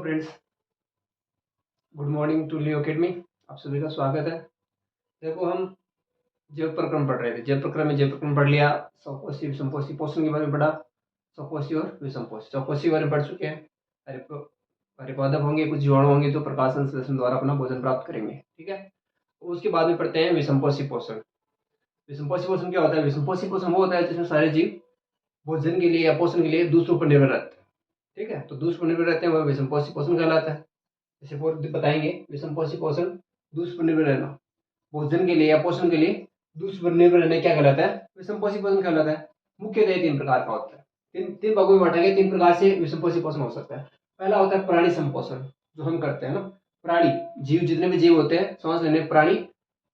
Hello friends, good morning to new academy. आप सभी का स्वागत है। देखो, हम जैव प्रक्रम पढ़ रहे थे। जैव प्रक्रम में जैव प्रक्रम पढ़ लिया, स्वकोषी विषमकोषी पोषण के बारे में पढ़ा, स्वकोषी और विषमकोषी। स्वकोषी के बारे में पढ़ चुके हैं। हरिपादप होंगे, कुछ जीवाणु होंगे जो प्रकाश संश्लेषण द्वारा अपना भोजन प्राप्त करेंगे। ठीक है, उसके बाद में पढ़ते हैं विषमकोषी पोषण। विषमकोषी पोषण क्या होता है? विषमकोषी पोषण वो होता है जिसमें सारे जीव भोजन के लिए या पोषण के लिए दूसरों पर निर्भर रहते हैं। ठीक है, तो दूसरों पर निर्भर रहते हैं, वह विषमकोषी पोषण कहलाता है। जैसे बताएंगे, विषमपोषी पोषण दूसरे पर निर्भर रहना, भोजन के लिए या पोषण के लिए दूसरे पर निर्भर रहना क्या कहलाता है? विषमपोषी पोषण कहलाता है। मुख्यतः तीन प्रकार का होता है। तीन भागों में बांटा गया। तीन प्रकार से विषमपोषी पोषण हो सकता है। पहला होता है प्राणी संपोषण, जो हम करते हैं ना। प्राणी जीव, जितने भी जीव होते हैं सांस लेने, प्राणी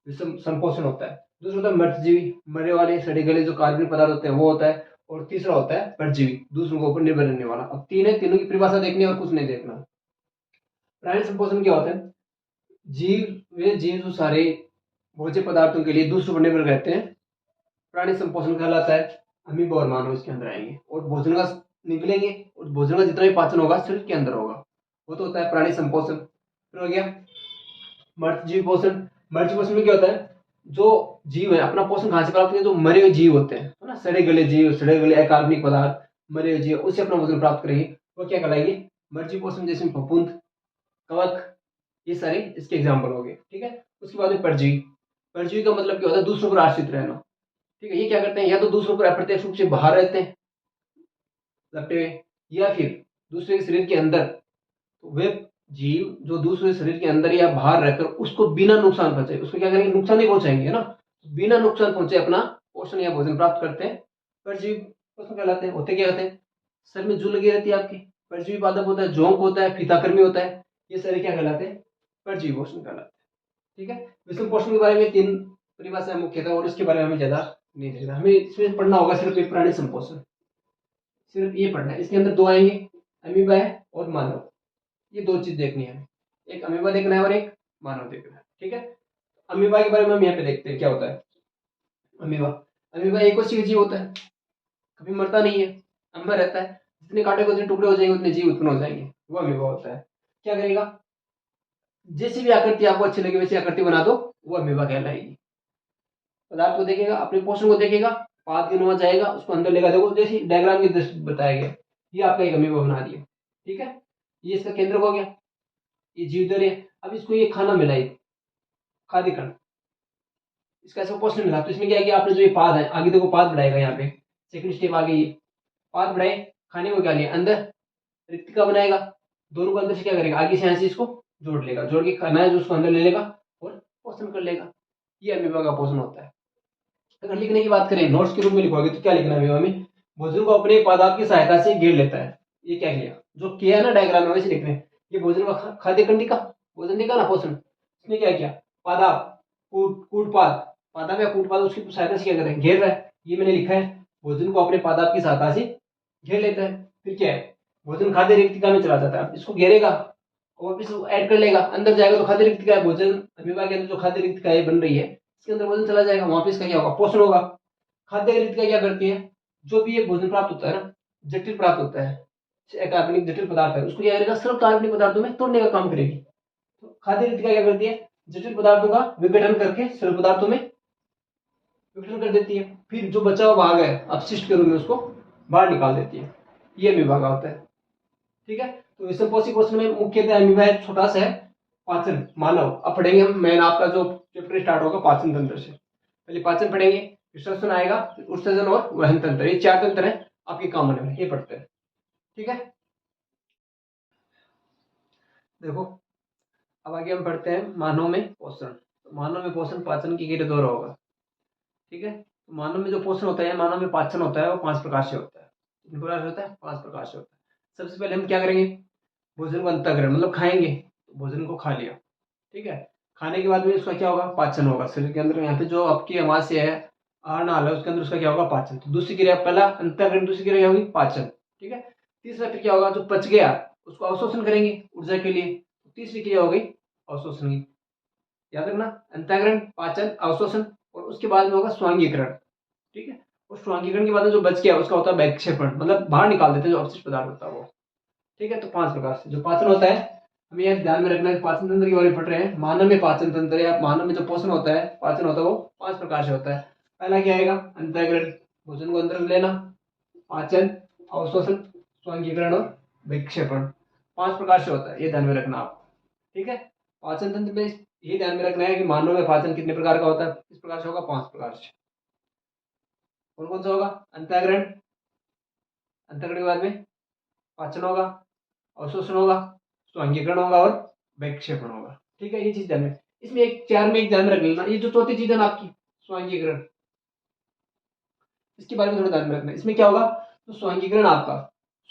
विषम संपोषण होता है। दूसरा होता है मृतजीवी, मरने वाले सड़े गले जो कार्बनिक पदार्थ होते हैं वो होता है। और तीसरा होता है परजीवी, दूसरों के ऊपर निर्भर रहने वाला। अब तीन है, तीनों की परिभाषा देखनी है और कुछ नहीं देखना। प्राणी संपोषण क्या होता है? वे जीव जो सारे भोज्य पदार्थों के लिए दूसरों पर निर्भर रहते हैं, प्राणी संपोषण कहलाता है। अमीबा और मानव इसके अंदर आएंगे और भोजन का निकलेंगे, और भोजन का जितना भी पाचन होगा शरीर के अंदर होगा, वो तो होता है प्राणी संपोषण। फिर हो गया मर्तजीवी पोषण। मर्तजीवी पोषण में क्या होता है? जो जीव है अपना पोषण कहां से प्राप्त करेंगे? जो मरे हुए जीव होते हैं, है ना, सड़े गले जीव, सड़े गले अकार्बनिक पदार्थ, मरे हुए जीव, उससे अपना भोजन प्राप्त करेंगे, वो क्या कहलाएंगे? मर्तजीवी पोषण। जैसे फफूंद, कवक, ये सारे इसके एग्जाम्पल हो गए। ठीक है, उसके बाद में परजीवी। परजीवी का मतलब क्या होता है? दूसरों पर आश्रित रहना। ठीक है, ये क्या करते हैं? या तो दूसरों पर अप्रत्यक्ष रूप से बाहर रहते हैं लपटे हुए, या फिर दूसरे के शरीर के अंदर। तो वे जीव जो दूसरे शरीर के अंदर या बाहर रहकर उसको बिना नुकसान पहुंचाए, उसको क्या करेंगे? नुकसान नहीं पहुंचाएंगे, है ना। बिना नुकसान पहुंचे अपना पोषण या भोजन प्राप्त करते हैं, परजीवी पोषण कहलाते हैं। होते क्या होते हैं? सर में जू लगी रहती है आपकी, परजीवी पादप होता है। जोंक होता है, फीताकृमि होता है, ये सारे क्या कहलाते हैं? परजीवी पोषण कहलाते हैं। ठीक है, विषम पोषण के बारे में तीन परिभाषा मुख्य था, और इसके बारे में हमें ज्यादा नहीं देखना। हमें इसमें पढ़ना होगा सिर्फ एक प्राणी संपोषण, सिर्फ ये पढ़ना है। इसके अंदर दो आएंगे, अमीबा है और मानव। ये दो चीज देखनी है, एक अमीबा देखना है और एक मानव देखना है। ठीक है, अमीबा के बारे में हम यहाँ पे देखते हैं क्या होता है। अमीबा अमीबा एक कोशिकीय जीव होता है, कभी मरता नहीं है, अमर रहता है। जितने काटेगा उतने टुकड़े हो जाएंगे, उतने जीव उत्पन्न हो जाएंगे, वो अमीबा होता है। क्या करेगा? जैसी भी आकृति आपको अच्छी लगे वैसी आकृति बना दो, वो अमीबा कहलाएगी। पदार्थ को देखेगा, अपने पोषण को देखेगा, पाद के नुमा जाएगा, उसको अंदर लेगा। देखो जैसे डायग्राम की दृष्टि बताया गया, ये आपका एक अमीबा बना दिया। ठीक है, ये इसका केंद्र हो गया, ये जीवदर है। अब इसको ये खाना मिला, ये खाद्य कण, इसका ऐसा पोषण मिला, तो इसमें क्या किया आपने? जो ये पाद है, आगे देखो पाद बढ़ाएगा। यहाँ पे सेकंड स्टेप आ गई, पाद बढ़ाए, खाने को क्या लिया? अंदर रिक्तिका बनाएगा। दोनों को अंदर से क्या करेगा? आगे से यहाँ से इसको जोड़ लेगा, जोड़ के खाना है जो उसको अंदर ले लेगा और पोषण कर लेगा। ये अमीबा का पोषण होता है। अगर लिखने की बात करें, नोट्स के रूप में लिखोगे तो क्या लिखना है अमीबा में? भोजन को अपने पादाप की सहायता से घेर लेता है। ये क्या किया? जो किया है ना डायग्राम में, वैसे लिखने। ये भोजन का खाद्य कंडिका, भोजन निका ना पोषण, इसने क्या किया? पादाप, कूटपाद, पादाप या कूटपाद उसकी सहायता से क्या कर रहे हैं? घेर रहा है। ये मैंने लिखा है, भोजन को अपने पादाप की सहायता से घेर लेता है। फिर क्या है? भोजन खाद्य रिक्तिका में चला जाता है, इसको घेरेगा और वापिस ऐड कर लेगा, अंदर जाएगा तो खाद्य रिक्तिका है। भोजन अमीबा के अंदर जो खाद्य रिक्तिका है बन रही है, इसके अंदर भोजन चला जाएगा, वहां पे इसका क्या होगा? पोषण होगा। खाद्य रिक्तिका क्या करती है? जो भी ये भोजन प्राप्त होता है ना, जटिल प्राप्त होता है, कार्बनिक जटिल पदार्थ है, उसको क्या करेगा? सरल कार्बनिक पदार्थों में तोड़ने का काम करेगी। तो खाद्य रिक्तिका क्या करती है? जटिल पदार्थों का विघटन करके सरल पदार्थों में विघटन कर देती है। फिर जो बचा हुआ भाग है अपशिष्ट के रूप में उसको बाहर निकाल देती है। ये अमीबा का होता है। ठीक है, तो विषमपोषी पोषण में मुख्यतः अमीबा छोटा सा है। पाचन, मानव। अब पढ़ेंगे हम, मेन आपका जो चैप्टर स्टार्ट होगा पाचन तंत्र से। पहले पाचन पढ़ेंगे, फिर श्वसन आएगा, फिर उत्सर्जन और वहन तंत्र। ये चार तंत्र है आपके काम आने वाले, ये पढ़ते हैं। ठीक है, देखो अब आगे हम पढ़ते हैं मानव में पोषण। तो मानव में पोषण पाचन की क्रिया द्वारा होगा। ठीक है, तो मानव में जो पोषण होता है, मानव में पाचन होता है, वो 5 प्रकार से होता है। कितने प्रकार से होता है? 5 प्रकार से होता है। सबसे पहले हम क्या करेंगे? भोजन को अंतःग्रहण, मतलब खाएंगे, तो भोजन को खा लिया। ठीक है, खाने के बाद में उसका क्या होगा? पाचन होगा शरीर के अंदर। यहाँ पे जो आपकी अमाशय है, आहार नाल है, उसके अंदर उसका क्या होगा? पाचन। तो दूसरी क्रिया, पहला अंतःग्रहण, दूसरी क्रिया क्या होगी? पाचन। ठीक है, तीसरा फिर क्या होगा? जो पच गया उसको अवशोषण करेंगे ऊर्जा के लिए, तो तीसरी क्रिया हो गई अवशोषण की। याद रखना, अंतःग्रहण, पाचन, अवशोषण, और उसके बाद में होगा स्वांगीकरण। ठीक है, और स्वांगीकरण के बाद में जो बच गया उसका होता है वैक्षेपण, मतलब बाहर निकाल देते हैं जो अवशिष्ट पदार्थ होता है वो। ठीक है, तो 5 प्रकार से जो पाचन होता है हमें यह ध्यान में रखना है। पाचन तंत्र के बारे में पढ़ रहे हैं। मानव में पाचन तंत्र या मानव में जो पोषण होता है, पाचन होता है, वो 5 प्रकार से होता है। पहला क्या आएगा? अंतःग्रहण, भोजन को अंदर में लेना। पाचन, अवशोषण, स्वांगीकरण और विक्षेपण, 5 प्रकार से होता है, ये ध्यान में रखना आपको। ठीक है, पाचन तंत्र में ये ध्यान में रखना है कि मानव में पाचन कितने प्रकार का होता है? किस प्रकार से होगा? 5 प्रकार से। कौन कौन सा होगा? अंतःग्रहण, अंतःग्रहण के बाद में पाचन होगा, अवशोषण होगा, स्वांगीकरण होगा और विक्षेपण होगा। ठीक है, ये चीज ध्यान में, इसमें एक 4 में एक ध्यान रख लेना, ये जो चौथी चीज है ना आपकी स्वांगीकरण, इसके बारे में थोड़ा ध्यान में रखना। इसमें क्या होगा? तो स्वांगीकरण आपका,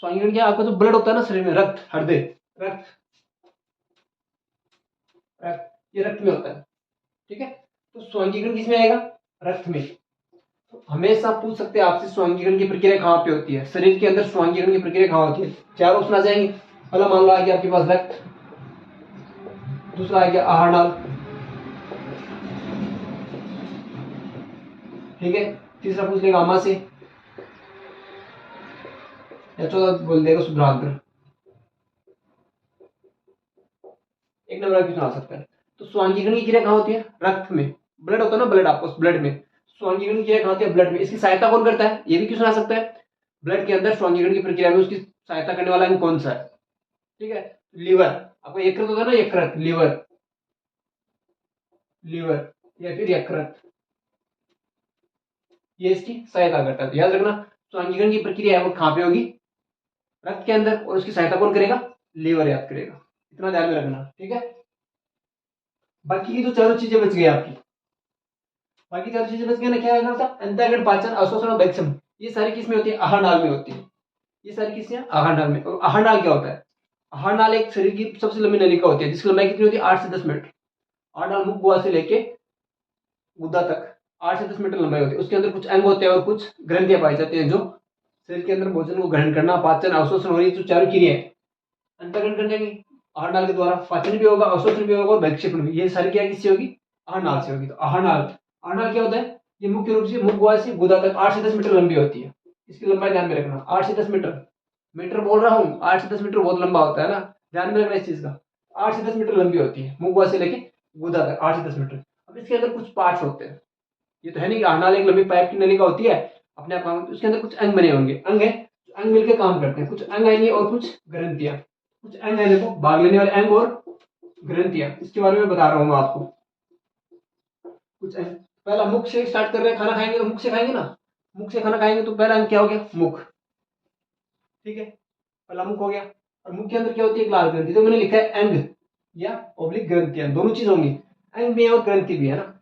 स्वांगीकरण क्या? आपका जो ब्लड होता है ना शरीर में, रक्त, हृदय, रक्त, रक्त, ये रक्त में होता है। ठीक है, तो स्वांगीकरण किसमें आएगा? रक्त में। तो हमेशा पूछ सकते हैं आपसे स्वांगीकरण की प्रक्रिया कहाँ पे होती है, शरीर के अंदर स्वांगीकरण की प्रक्रिया कहाँ होती है? 4 ऑप्शन आ जाएंगे। पहला मान लो आ गया आपके पास रक्त, दूसरा आ गया आहार नाल, ठीक है, तीसरा पूछ लेगा अमा से, या चौथा बोल देगा शुद्रांत्र। एक नंबर का क्वेश्चन आ सकता है। तो स्वांगीकरण की क्रिया कहाँ होती है? रक्त में। ब्लड होता है ना, ब्लड, आपको ब्लड में स्वांगीकरण की क्रिया कहाँ होती है? ब्लड में। इसकी सहायता कौन करता है? ये भी क्वेश्चन आ सकता है। ब्लड के अंदर स्वांगीकरण की प्रक्रिया में उसकी सहायता करने वाला अंग कौन सा है? ठीक है, लीवर, आपको यकृत होता है ना, यकृत, लीवर, लीवर या फिर यकृत, ये इसकी सहायता करता है। तो याद रखना, स्वांगीकरण की प्रक्रिया है वो कहाँ पे होगी? रक्त के अंदर, और उसकी सहायता कौन करेगा? लीवर याद करेगा, इतना ध्यान में रखना। ठीक है, बाकी की जो चारों चीजें बच गई आपकी, बाकी चारों चीजें बच गई ना, क्या है? अंतःग्रहण, पाचन, अवशोषण और विक्षेपण, ये सारी किस में होती है? आहार नाल में होती है। ये सारी किसमें? आहार नाल में। और आहार नाल क्या होता है? आहार नाल एक शरीर की सबसे लंबी नलिका होती है, जिसकी लंबाई कितनी होती है? 8 से 10 मीटर। आहार नाल मुख गुहा से लेके गुदा तक 8 से 10 मीटर लंबाई होती है। उसके अंदर कुछ अंग होते हैं और कुछ ग्रंथियां पाई जाती हैं, जो शरीर के अंदर भोजन को ग्रहण करना, पाचन, अवशोषण और ये जो चारों क्रियाएं अंतःग्रहण करने की आहार नाल के द्वारा, पाचन भी होगा, अवशोषण भी होगा और विक्षेपण भी, ये सारी क्रिया किससे होगी? आहार नाल से होगी। तो आहार नाल, आहार नाल क्या होता है? ये मुख्य रूप से मुख गुहा से गुदा तक 8 से 10 मीटर लंबी होती है। इसकी लंबाई ध्यान में रखना, 8 से 10 मीटर। मीटर बोल रहा हूँ, 8 से 10 मीटर बहुत लंबा होता है ना, ध्यान में रखना इस चीज का। 8 से 10 मीटर लंबी होती है, मुख गुहा से लेके गुदा तक 8 से 10 मीटर। अब इसके अंदर कुछ पार्ट्स होते हैं, ये तो है नहीं कि आहार नाल एक लंबी पाइप की नलिका होती है अपने आप काम, उसके अंदर कुछ अंग बने होंगे, अंग है, अंग मिलकर काम करते हैं। कुछ अंग आएंगे और कुछ ग्रंथियां, कुछ अंग है, देखो भाग लेने वाले अंग और ग्रंथियां, इसके बारे में बता रहा हूं मैं आपको। कुछ अंग, पहला मुख से स्टार्ट कर रहे हैं, खाना खाएंगे तो मुख से खाएंगे ना, मुख से खाना खाएंगे तो पहला अंग क्या हो गया? मुख। ठीक है, पहला मुख हो गया। और मुख के अंदर क्या होती है? एक लाल ग्रंथि, तो मैंने लिखा है अंग या ऑब्लिक ग्रंथियां, दोनों चीज होंगी, अंग भी है और ग्रंथि भी है ना।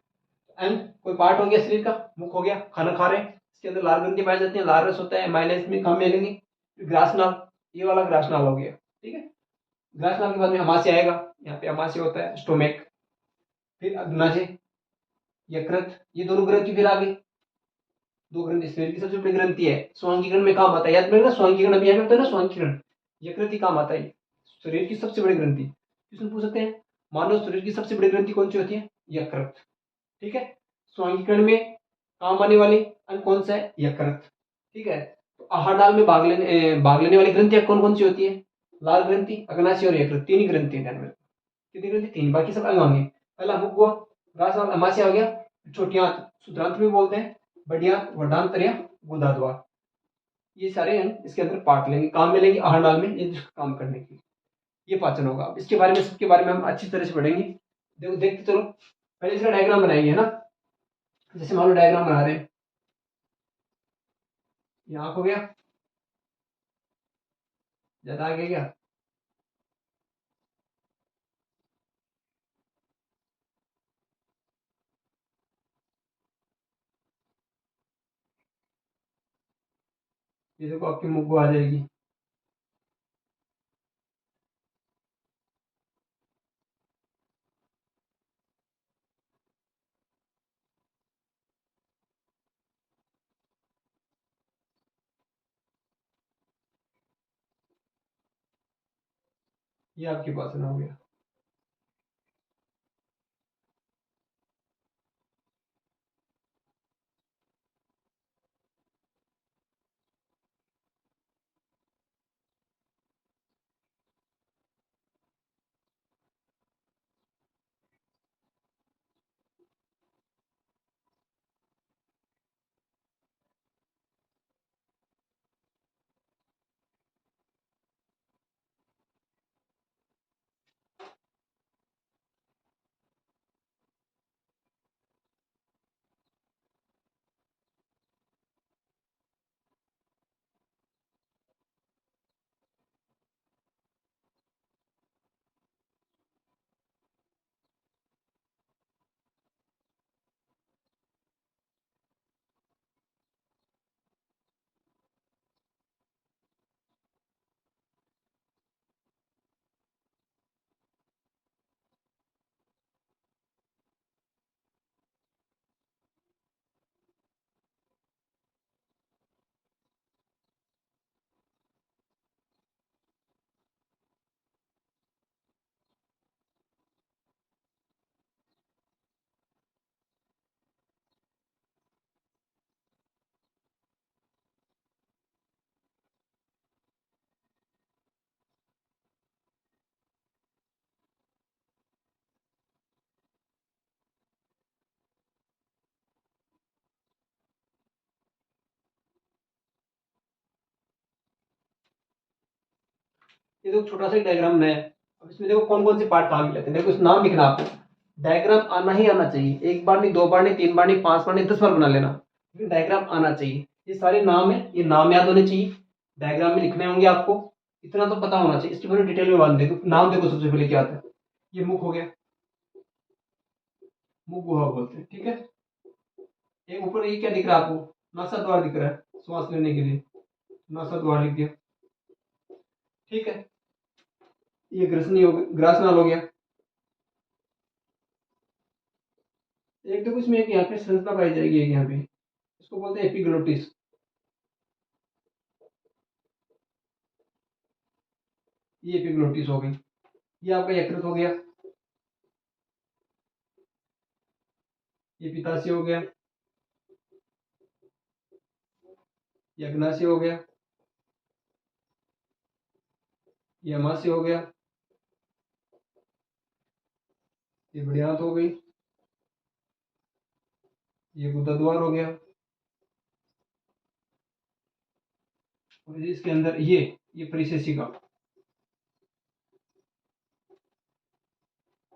अंग कोई पार्ट हो गया शरीर का, मुख हो गया, खाना खा रहे हैं, इसके अंदर लाल ग्रंथि पाई जाती है, लाल रस होता है, माइलेज में काम मिलेंगे। ग्रासनाल, ये वाला ग्रासनाल हो गया। ठीक है, ग्रासनाल के बाद में अमाशय आएगा, यहाँ पे अमाशय होता है, स्टोमेक, फिर अग्नाशय, यकृत, ये दोनों ग्रंथि फिर आ गई। दो ग्रंथि शरीर की सबसे बड़ी ग्रंथि है, स्वांगीकरण में काम आता है, याद रखना स्वांगीकरण, अभी यहाँ पे होता है ना स्वांगीकरण, यकृत ही काम आता है, शरीर की सबसे बड़ी ग्रंथि। क्वेश्चन पूछ सकते हैं, मानव शरीर की सबसे बड़ी ग्रंथि कौन सी होती है? यकृत। ठीक है, स्वांगीकरण में काम आने वाली अंग कौन सा है? यकृत। ठीक है, तो आहार नाल में भाग लेने वाली ग्रंथियां कौन कौन सी होती है? लाल ग्रंथि, अग्नाशय और यकृत, तीन ही ग्रंथि है ध्यान में। कितनी ग्रंथि? तीन, बाकी सब अंग होंगे। पहला मुख हुआ, ग्रासनाल, अमाशय हो गया, छोटी आंत, शुद्रांत भी बोलते हैं, बड़ी आंत, वर्धांत या गुदाद्वार, ये सारे अंग इसके अंदर पार्ट लेंगे, काम में लेंगे आहार नाल में, ये काम करने की, ये पाचन होगा। अब इसके बारे में, सबके बारे में हम अच्छी तरह से पढ़ेंगे। देखो देखते चलो, पहले इसका डायग्राम बनाएंगे है ना, जैसे मान लो डायग्राम बना रहे हैं, ये आंख हो गया, ज्यादा आगे क्या? ये देखो आपकी मुख को आ जाएगी, ये आपकी पाचन हो गया। ये देखो छोटा सा डायग्राम है। अब इसमें देखो कौन कौन से पार्ट काम लेते हैं। देखो इस नाम लिखना आपको, डायग्राम आना ही आना चाहिए। एक बार नहीं, दो बार नहीं, तीन बार नहीं, 5 बार नहीं, 10 बार बना लेना, लेकिन डायग्राम आना चाहिए। ये सारे नाम है, ये नाम याद होने चाहिए, डायग्राम में लिखने होंगे आपको, इतना तो पता होना चाहिए। इसकी पूरी डिटेल में बात देखो। नाम देखो सबसे पहले क्या आता है। ये मुख हो गया, मुख गुहा बोलते हैं, ठीक है। एक ऊपर ये क्या दिख रहा है आपको, नासा द्वार दिख रहा है, श्वास लेने के लिए नासा द्वार लिख दिया, ठीक है। ये ग्रसनी हो गया, ग्रासनाल हो गया। एक देखो इसमें एक यहाँ पे संरचना पाई जाएगी, एक यहाँ पे, इसको बोलते हैं एपिग्लोटिस। ये एपिग्लोटिस हो गई। ये आपका यकृत हो गया, ये पित्ताशय हो गया, ये अग्नाशय हो गया, ये अमाशय हो गया, ये बड़ियात हो गई, ये गुदाद्वार हो गया, और इसके अंदर ये परिशेषिका,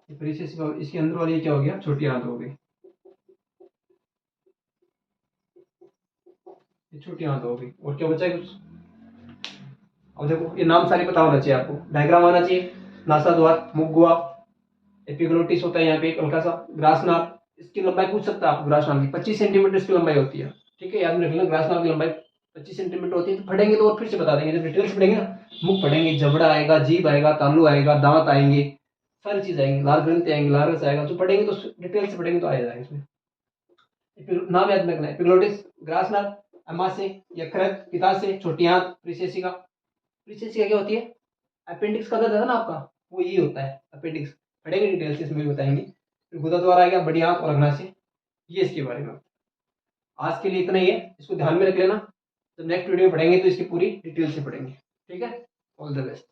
ये परिशेषिका, इसके अंदर वाली ये क्या हो गया, छोटी आंत हो गई, ये छोटी आंत हो गई। और क्या बचा है कुछ। अब देखो ये नाम सारे पता होना चाहिए आपको, डायग्राम आना चाहिए। नासा द्वार, मुख गुहा, एपिग्लोटिस होता है यहाँ पे एक हल्का सा, ग्रासनाल, इसकी लंबाई पूछ सकता है आप, ग्रासनाल की 25 सेंटीमीटर इसकी लंबाई होती है, ठीक है। याद में रखना ग्रासनाल की लंबाई 25 सेंटीमीटर होती है। तो पढ़ेंगे तो और फिर से बता देंगे, जब डिटेल से पढ़ेंगे ना, मुख पढ़ेंगे, जबड़ा आएगा, जीभ आएगा, तालू आएगा, दांत आएंगे, सारी चीज आएंगी, लाल ग्रंथि आएंगे, लाल रस आएगा। तो पढ़ेंगे तो डिटेल से पढ़ेंगे तो आ जाएगा इसमें। नाम याद रखना है, एपिग्लोटिस, ग्रासनाल, अमाशय, यकृत, पित्ताशय, छोटी आंत, परिशेषिका। परिशेषिका क्या होती है, अपेंडिक्स का दर्द है ना आपका, वो यही होता है अपेंडिक्स। पढ़ेंगे डिटेल से, इसमें भी बताएंगे। फिर गुदाद्वार आ गया, बड़ी आंत और अग्नाशय, ये इसके बारे में। आज के लिए इतना ही है, इसको ध्यान में रख लेना। जब नेक्स्ट वीडियो में पढ़ेंगे तो इसकी पूरी डिटेल से पढ़ेंगे, ठीक है। All the best.